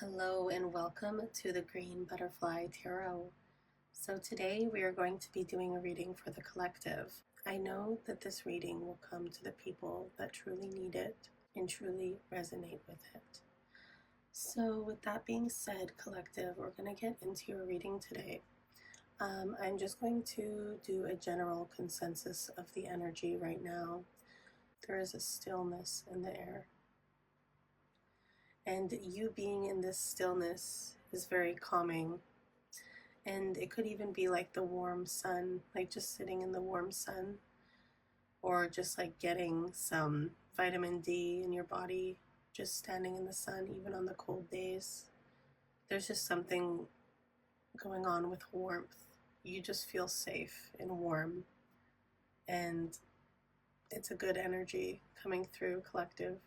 Hello and welcome to the Green Butterfly Tarot. So today we are going to be doing a reading for the collective. I know that this reading will come to the people that truly need it and truly resonate with it. So with that being said, collective, we're going to get into your reading today. I'm just going to do a general consensus of the energy right now. There is a stillness in the air. And you being in this stillness is very calming. And it could even be like the warm sun, like just sitting in the warm sun, or just like getting some vitamin D in your body, just standing in the sun, even on the cold days. There's just something going on with warmth. You just feel safe and warm. And it's a good energy coming through, collective.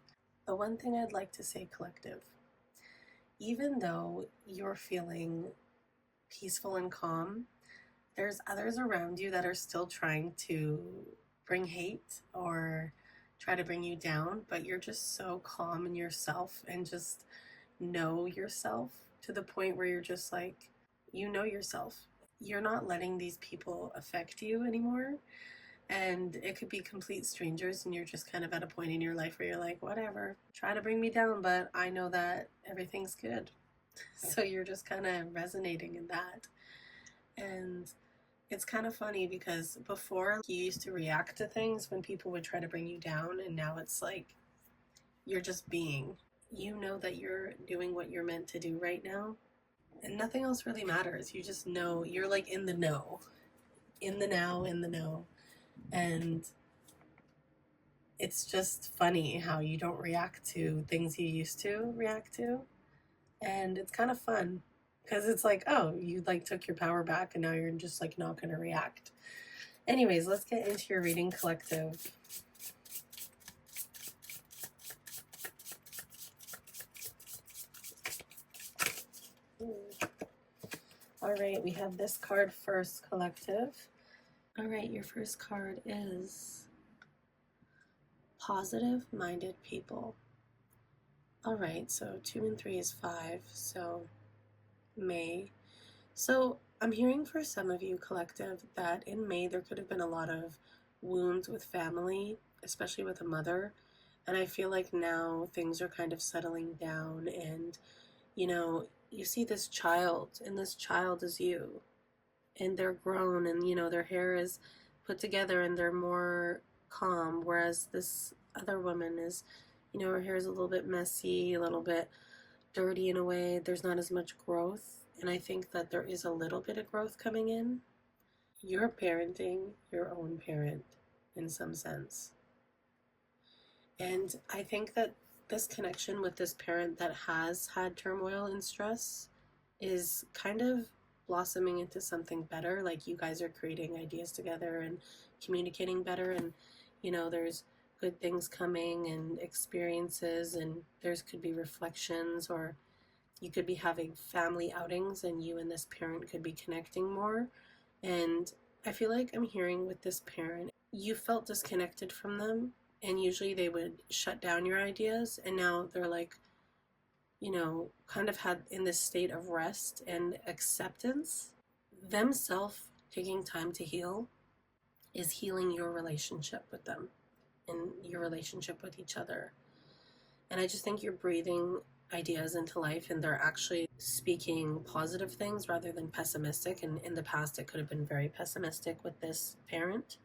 The one thing I'd like to say, collective, even though you're feeling peaceful and calm, there's others around you that are still trying to bring hate or try to bring you down, but you're just so calm in yourself and just know yourself to the point where you're just like, you know yourself. You're not letting these people affect you anymore. And it could be complete strangers, and you're just kind of at a point in your life where you're like, whatever, try to bring me down, but I know that everything's good. So you're just kind of resonating in that. And it's kind of funny because before you used to react to things when people would try to bring you down, and now it's like you're just being. You know that you're doing what you're meant to do right now, and nothing else really matters. You just know you're like in the know, in the now, in the know. And it's just funny how you don't react to things you used to react to. And it's kind of fun because it's like, oh, you like took your power back and now you're just like not going to react. Anyways, let's get into your reading, collective. All right, we have this card first, collective. All right, your first card is positive-minded people. All right, so 2 and 3 is 5, so May. So I'm hearing for some of you, collective, that in May there could have been a lot of wounds with family, especially with a mother. And I feel like now things are kind of settling down, and you see this child, and this child is you, and they're grown, and their hair is put together and they're more calm, whereas this other woman is, her hair is a little bit messy, a little bit dirty in a way. There's not as much growth, and I think that there is a little bit of growth coming in. You're parenting your own parent in some sense. And I think that this connection with this parent that has had turmoil and stress is kind of blossoming into something better. Like you guys are creating ideas together and communicating better, and there's good things coming and experiences, and there's could be reflections, or you could be having family outings and you and this parent could be connecting more. And I feel like I'm hearing with this parent, you felt disconnected from them, and usually they would shut down your ideas, and now they're like, kind of had in this state of rest and acceptance. Themselves taking time to heal is healing your relationship with them and your relationship with each other. And I just think you're breathing ideas into life, and they're actually speaking positive things rather than pessimistic. And in the past, it could have been very pessimistic with this parent.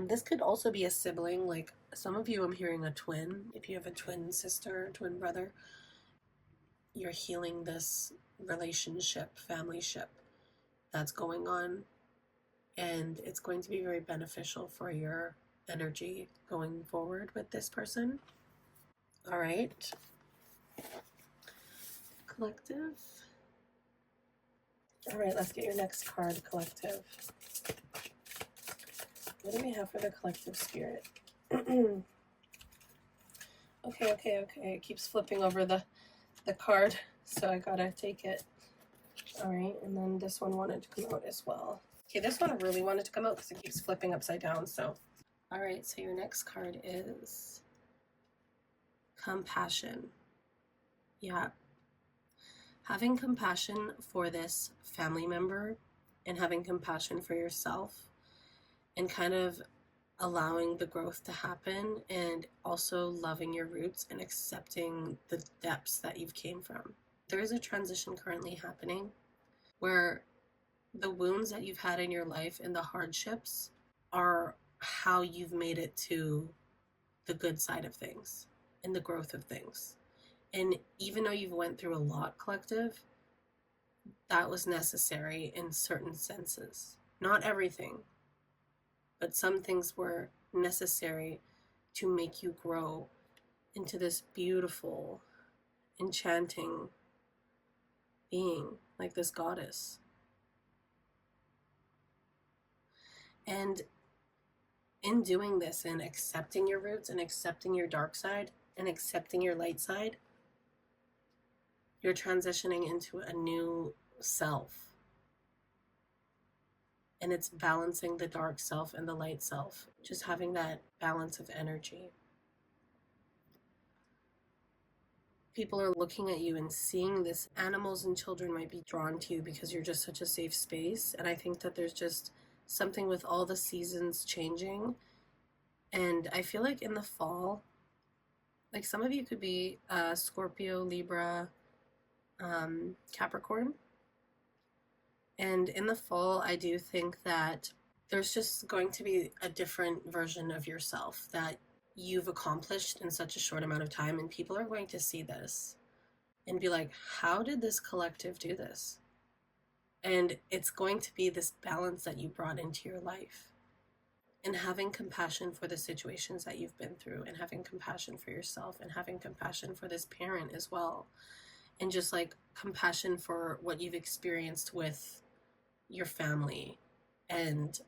This could also be a sibling. Like some of you, I'm hearing a twin. If you have a twin sister, twin brother, you're healing this relationship, familyship that's going on. And it's going to be very beneficial for your energy going forward with this person. All right. Collective. All right, let's get your next card, collective. What do we have for the collective spirit? Okay. It keeps flipping over the card, so I gotta take it. All right, and then this one wanted to come out as well. Okay, this one really wanted to come out because it keeps flipping upside down, so. All right, so your next card is compassion. Yeah. having compassion for this family member and having compassion for yourself and kind of allowing the growth to happen and also loving your roots and accepting the depths that you've came from. There is a transition currently happening where the wounds that you've had in your life and the hardships are how you've made it to the good side of things and the growth of things. And even though you've went through a lot, collective, that was necessary in certain senses. Not everything, but some things were necessary to make you grow into this beautiful, enchanting being, like this goddess. And in doing this and accepting your roots and accepting your dark side and accepting your light side, you're transitioning into a new self. And it's balancing the dark self and the light self, just having that balance of energy. People are looking at you and seeing this. Animals and children might be drawn to you because you're just such a safe space. And I think that there's just something with all the seasons changing. And I feel like in the fall, like some of you could be Scorpio, Libra, Capricorn. And in the fall, I do think that there's just going to be a different version of yourself that you've accomplished in such a short amount of time. And people are going to see this and be like, how did this collective do this? And it's going to be this balance that you brought into your life. And having compassion for the situations that you've been through, and having compassion for yourself, and having compassion for this parent as well. And just like compassion for what you've experienced with your family, and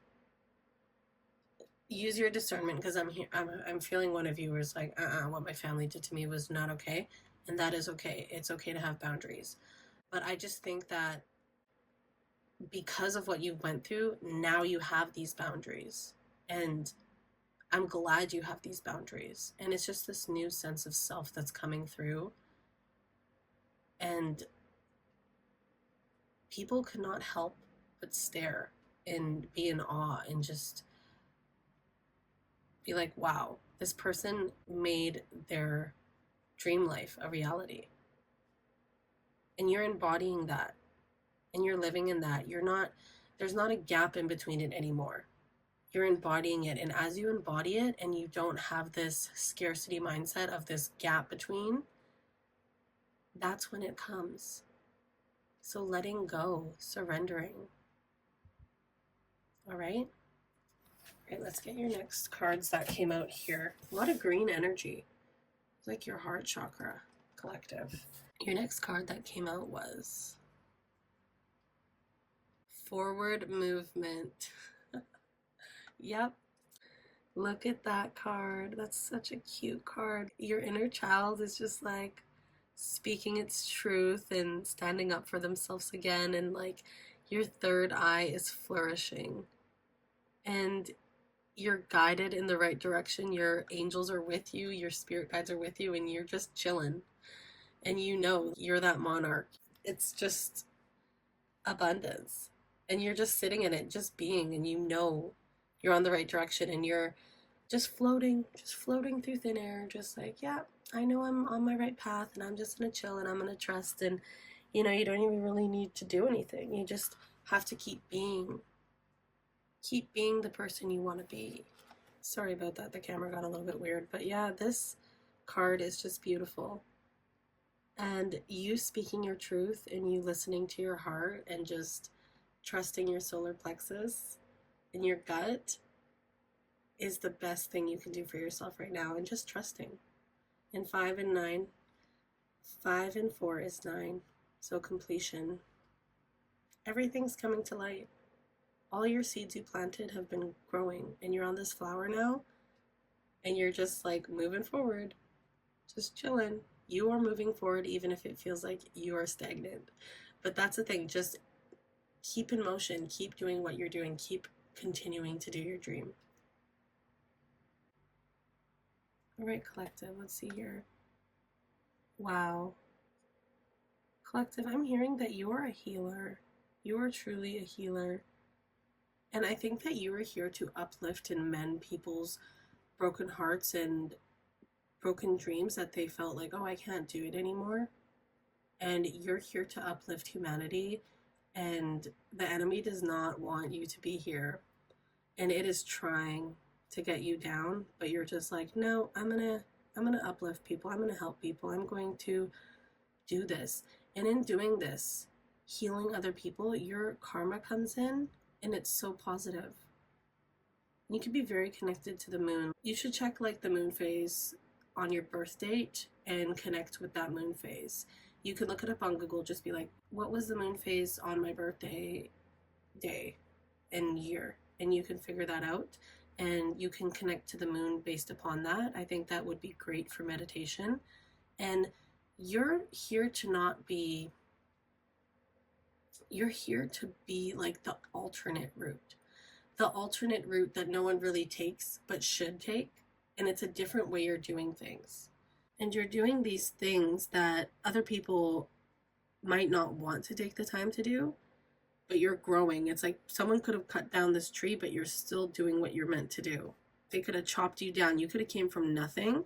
use your discernment, because I'm feeling one of you is like, what my family did to me was not okay, and that is okay. It's okay to have boundaries. But I just think that because of what you went through, now you have these boundaries, and I'm glad you have these boundaries. And it's just this new sense of self that's coming through, and people cannot help but stare and be in awe and just be like, wow, this person made their dream life a reality. And you're embodying that, and you're living in that. There's not a gap in between it anymore. You're embodying it. And as you embody it and you don't have this scarcity mindset of this gap between, that's when it comes. So letting go, surrendering. All right? All right, let's get your next cards that came out here. A lot of green energy. It's like your heart chakra, collective. Your next card that came out was forward movement. Yep. Look at that card. That's such a cute card. Your inner child is just like speaking its truth and standing up for themselves again, and like your third eye is flourishing. And you're guided in the right direction. Your angels are with you, your spirit guides are with you, and you're just chilling. And you know you're that monarch. It's just abundance. And you're just sitting in it, just being, and you know you're on the right direction, and you're just floating through thin air, just like, yeah, I know I'm on my right path, and I'm just gonna chill, and I'm gonna trust, and you know, you don't even really need to do anything. You just have to keep being the person you want to be. Sorry about that, the camera got a little bit weird, but yeah, this card is just beautiful. And you speaking your truth and you listening to your heart and just trusting your solar plexus and your gut is the best thing you can do for yourself right now, and just trusting. And 5 and 9, 5 and 4 is 9, so completion. Everything's coming to light. All your seeds you planted have been growing, and you're on this flower now, and you're just like moving forward, just chilling. You are moving forward even if it feels like you are stagnant. But that's the thing, just keep in motion, keep doing what you're doing, keep continuing to do your dream. All right, collective, let's see here. Wow. Collective, I'm hearing that you are a healer. You are truly a healer. And I think that you are here to uplift and mend people's broken hearts and broken dreams that they felt like, oh, I can't do it anymore. And you're here to uplift humanity. And the enemy does not want you to be here. And it is trying to get you down, but you're just like, no, I'm gonna uplift people. I'm gonna help people. I'm going to do this. And in doing this, healing other people, your karma comes in and it's so positive. You can be very connected to the moon. You should check like the moon phase on your birth date and connect with that moon phase. You can look it up on Google, just be like, what was the moon phase on my birthday day and year? And you can figure that out and you can connect to the moon based upon that. I think that would be great for meditation. And you're here to not be, you're here to be like the alternate route that no one really takes but should take. And it's a different way you're doing things. And you're doing these things that other people might not want to take the time to do, but you're growing. It's like someone could have cut down this tree, but you're still doing what you're meant to do. They could have chopped you down. You could have came from nothing,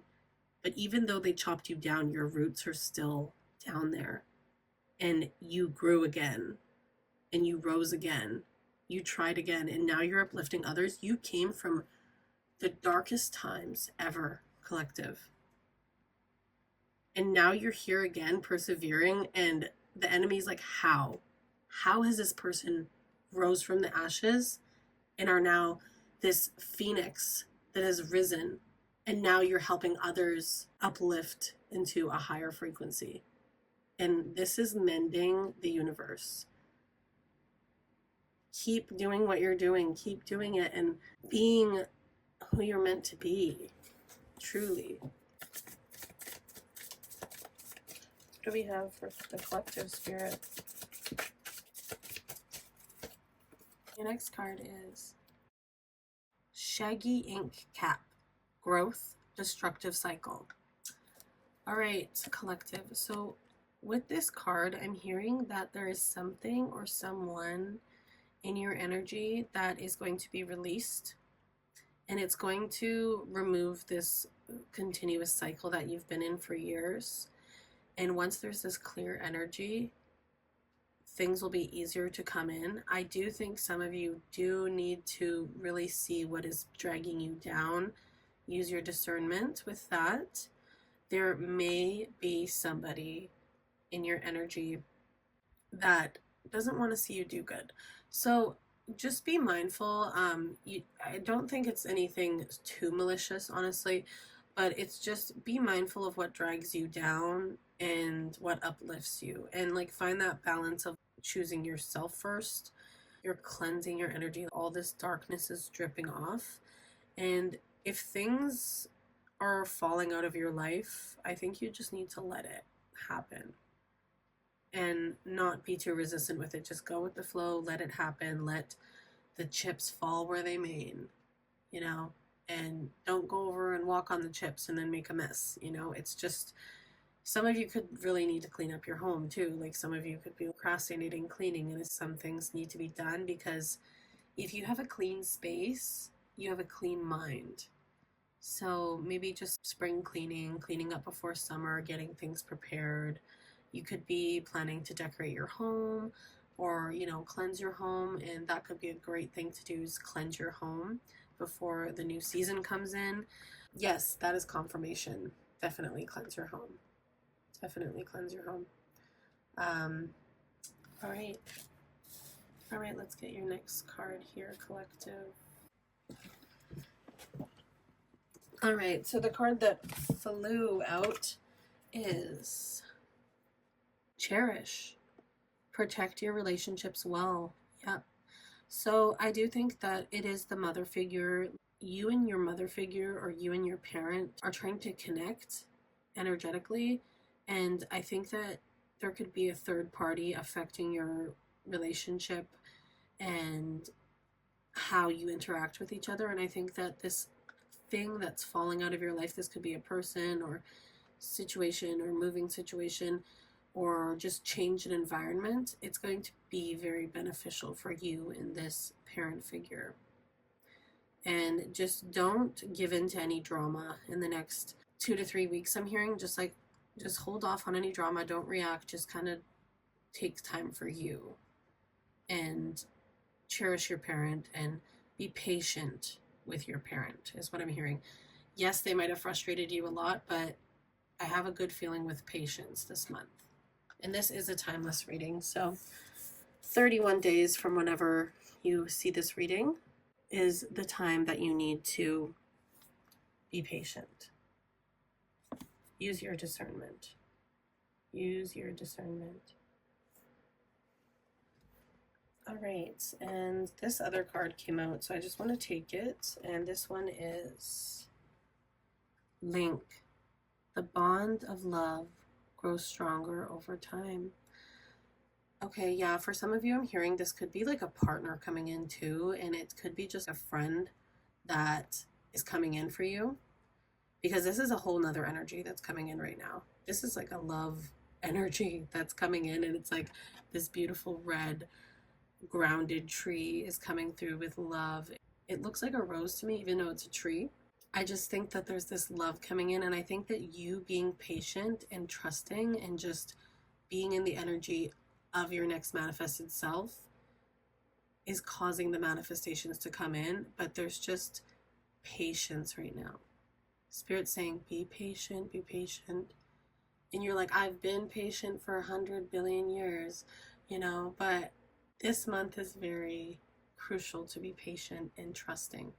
but even though they chopped you down, your roots are still down there. And you grew again, and you rose again. You tried again, and now you're uplifting others. You came from the darkest times ever, collective. And now you're here again, persevering, and the enemy's like, how? How has this person rose from the ashes and are now this phoenix that has risen? And now you're helping others uplift into a higher frequency. And this is mending the universe. Keep doing what you're doing. Keep doing it and being who you're meant to be. Truly. What do we have for the collective spirit? The next card is Shaggy Ink Cap. Growth, destructive cycle. All right, collective. So with this card, I'm hearing that there is something or someone in your energy that is going to be released, and it's going to remove this continuous cycle that you've been in for years. And once there's this clear energy, things will be easier to come in. I do think some of you do need to really see what is dragging you down. Use your discernment with that. There may be somebody in your energy that doesn't want to see you do good. So just be mindful. I don't think it's anything too malicious, honestly, but it's just be mindful of what drags you down and what uplifts you, and like find that balance of choosing yourself first. You're cleansing your energy. All this darkness is dripping off. And if things are falling out of your life, I think you just need to let it happen and not be too resistant with it. Just go with the flow, let it happen, let the chips fall where they may, you know, and don't go over and walk on the chips and then make a mess, you know. It's just, some of you could really need to clean up your home too. Like some of you could be procrastinating cleaning, and some things need to be done, because if you have a clean space, you have a clean mind. So maybe just spring cleaning, cleaning up before summer, getting things prepared. You could be planning to decorate your home, or, you know, cleanse your home. And that could be a great thing to do, is cleanse your home before the new season comes in. Yes, that is confirmation. Definitely cleanse your home. Definitely cleanse your home. All right. All right, let's get your next card here, collective. All right, so the card that flew out is Cherish. Protect your relationships well. Yep. So I do think that it is the mother figure. You and your mother figure, or you and your parent, are trying to connect energetically. And I think that there could be a third party affecting your relationship and how you interact with each other. And I think that this thing that's falling out of your life, this could be a person or situation or moving situation, or just change an environment, it's going to be very beneficial for you in this parent figure. And just don't give in to any drama in the next 2 to 3 weeks. I'm hearing just hold off on any drama, don't react, just kind of take time for you and cherish your parent and be patient with your parent, is what I'm hearing. Yes, they might have frustrated you a lot, but I have a good feeling with patience this month. And this is a timeless reading, so 31 days from whenever you see this reading is the time that you need to be patient. Use your discernment. Use your discernment. All right, and this other card came out, so I just want to take it. And this one is Link. The bond of love grows stronger over time. Okay, yeah, for some of you, I'm hearing this could be like a partner coming in too, and it could be just a friend that is coming in for you, because this is a whole nother energy that's coming in right now. This is like a love energy that's coming in, and it's like this beautiful red grounded tree is coming through with love. It looks like a rose to me, even though it's a tree. I just think that there's this love coming in, and I think that you being patient and trusting and just being in the energy of your next manifested self is causing the manifestations to come in. But there's just patience right now. Spirit's saying, be patient, be patient. And you're like, I've been patient for 100 billion years, but this month is very crucial to be patient and trusting.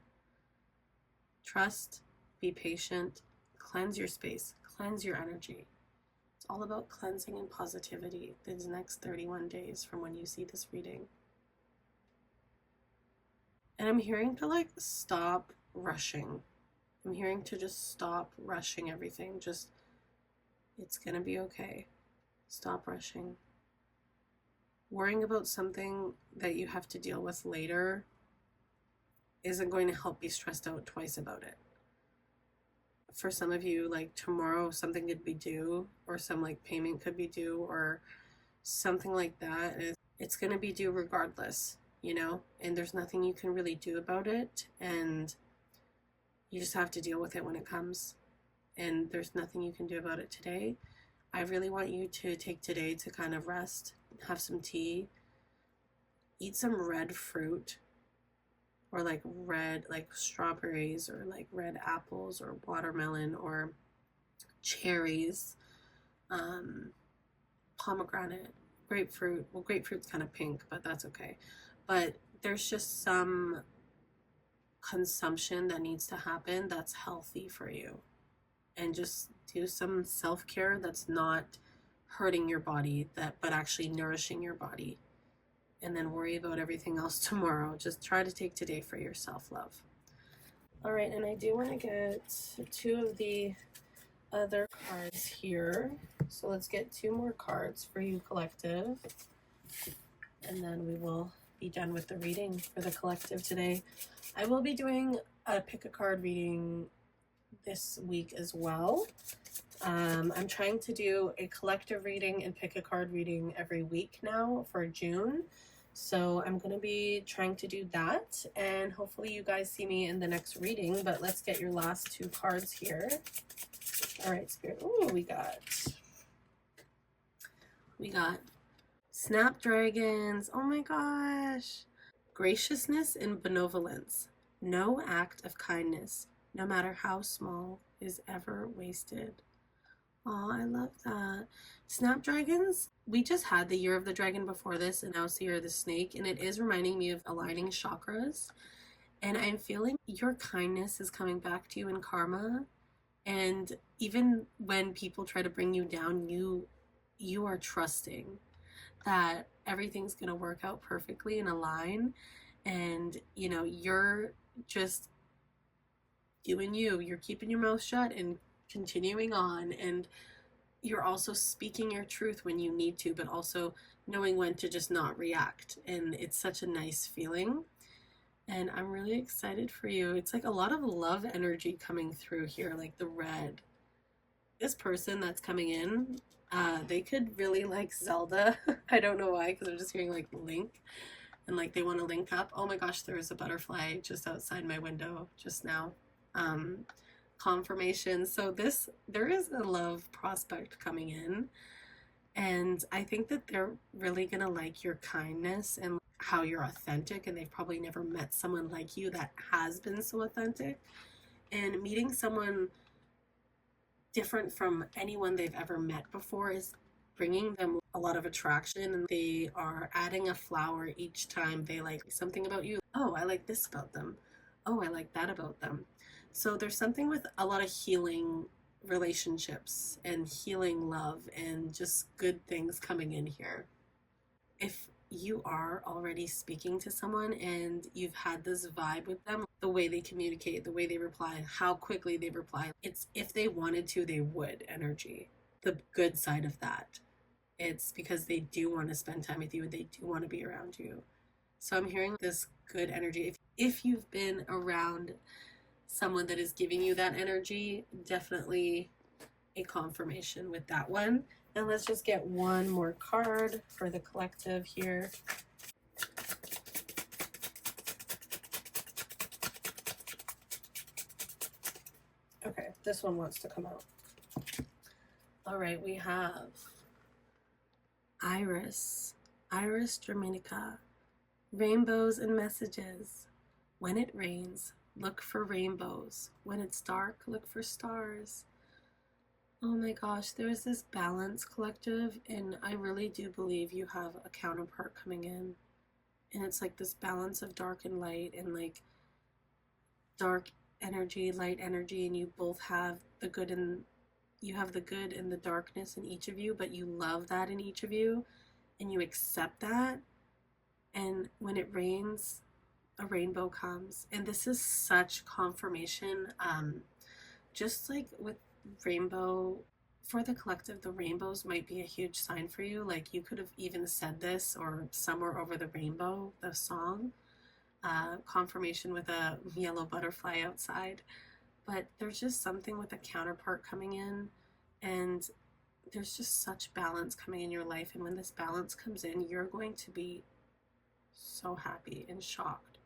Trust, be patient, cleanse your space, cleanse your energy. It's all about cleansing and positivity these next 31 days from when you see this reading. And I'm hearing to stop rushing. I'm hearing to just stop rushing everything. Just, it's gonna be okay. Stop rushing. Worrying about something that you have to deal with later isn't going to help be stressed out twice about it. For some of you, tomorrow something could be due, or some payment could be due, or something like that. It's going to be due regardless, and there's nothing you can really do about it, and you just have to deal with it when it comes, and there's nothing you can do about it today. I really want you to take today to kind of rest, have some tea, eat some red fruit, or red, strawberries, or red apples, or watermelon, or cherries, pomegranate, grapefruit. Well, grapefruit's kind of pink, but that's okay. But there's just some consumption that needs to happen that's healthy for you. And just do some self-care that's not hurting your body, but actually nourishing your body. And then worry about everything else tomorrow. Just try to take today for your self-love. All right, and I do want to get 2 of the other cards here. So let's get 2 more cards for you, collective. And then we will be done with the reading for the collective today. I will be doing a pick a card reading this week as well. I'm trying to do a collective reading and pick a card reading every week now for June. So I'm going to be trying to do that, and hopefully you guys see me in the next reading. But let's get your last 2 cards here. All right, Spirit. Ooh, we got snapdragons. Oh my gosh. Graciousness and benevolence. No act of kindness, no matter how small, is ever wasted. Oh, I love that. Snapdragons, we just had the year of the dragon before this, and now it's the year of the snake, and it is reminding me of aligning chakras. And I'm feeling your kindness is coming back to you in karma. And even when people try to bring you down, you are trusting that everything's going to work out perfectly and align. And, you're just doing you. You're keeping your mouth shut and continuing on, and you're also speaking your truth when you need to, but also knowing when to just not react. And it's such a nice feeling, and I'm really excited for you. It's a lot of love energy coming through here, the red. This person that's coming in, They could really like Zelda. I don't know why, because I'm just hearing like Link and like they want to link up. Oh my gosh, there was a butterfly just outside my window just now. Um, Confirmation. So there is a love prospect coming in, and I think that they're really gonna like your kindness and how you're authentic, and they've probably never met someone like you that has been so authentic. And meeting someone different from anyone they've ever met before is bringing them a lot of attraction, and they are adding a flower each time they like something about you. Oh, I like this about them. Oh, I like that about them. So there's something with a lot of healing relationships and healing love and just good things coming in here. If you are already speaking to someone and you've had this vibe with them, the way they communicate, the way they reply, how quickly they reply, it's if they wanted to, they would energy. The good side of that, it's because they do want to spend time with you and they do want to be around you. So I'm hearing this good energy. If you've been around someone that is giving you that energy, definitely a confirmation with that one. And let's just get one more card for the collective here. Okay, this one wants to come out. All right, we have Iris, Iris Dramatica, rainbows and messages. When it rains, look for rainbows. When it's dark, look for stars. Oh my gosh, there's this balance collective, and I really do believe you have a counterpart coming in. And it's like this balance of dark and light, and like dark energy, light energy, and you both have the good and you have the good and the darkness in each of you, but you love that in each of you and you accept that. And when it rains, a rainbow comes. And this is such confirmation. Just like with rainbow, for the collective, the rainbows might be a huge sign for you. Like you could have even said this, or Somewhere Over the Rainbow, the song. Confirmation with a yellow butterfly outside. But there's just something with a counterpart coming in, and there's just such balance coming in your life. And when this balance comes in, you're going to be so happy and shocked.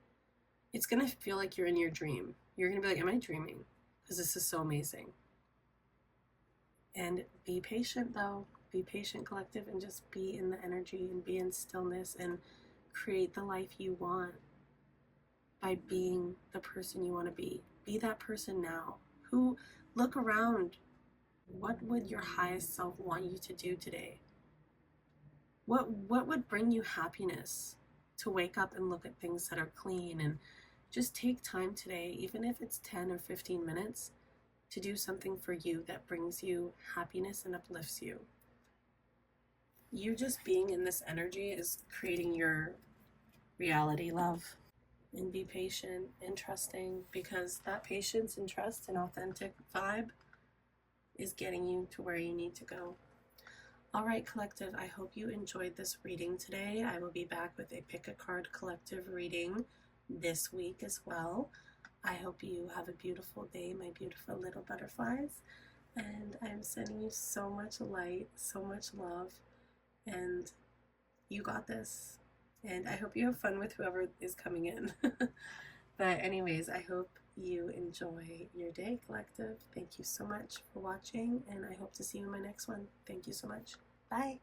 It's going to feel like you're in your dream. You're going to be like, am I dreaming? Because this is so amazing. And be patient, though. Be patient, collective, and just be in the energy and be in stillness and create the life you want by being the person you want to be. Be that person now. Who, look around. What would your highest self want you to do today? What would bring you happiness? To wake up and look at things that are clean, and just take time today, even if it's 10 or 15 minutes, to do something for you that brings you happiness and uplifts you. You just being in this energy is creating your reality, love. And be patient and trusting, because that patience and trust and authentic vibe is getting you to where you need to go. All right, collective, I hope you enjoyed this reading today. I will be back with a pick a card collective reading this week as well. I hope you have a beautiful day, my beautiful little butterflies. And I'm sending you so much light, so much love, and you got this. And I hope you have fun with whoever is coming in. But anyways, I hope you enjoy your day, collective. Thank you so much for watching, and I hope to see you in my next one. Thank you so much. Bye.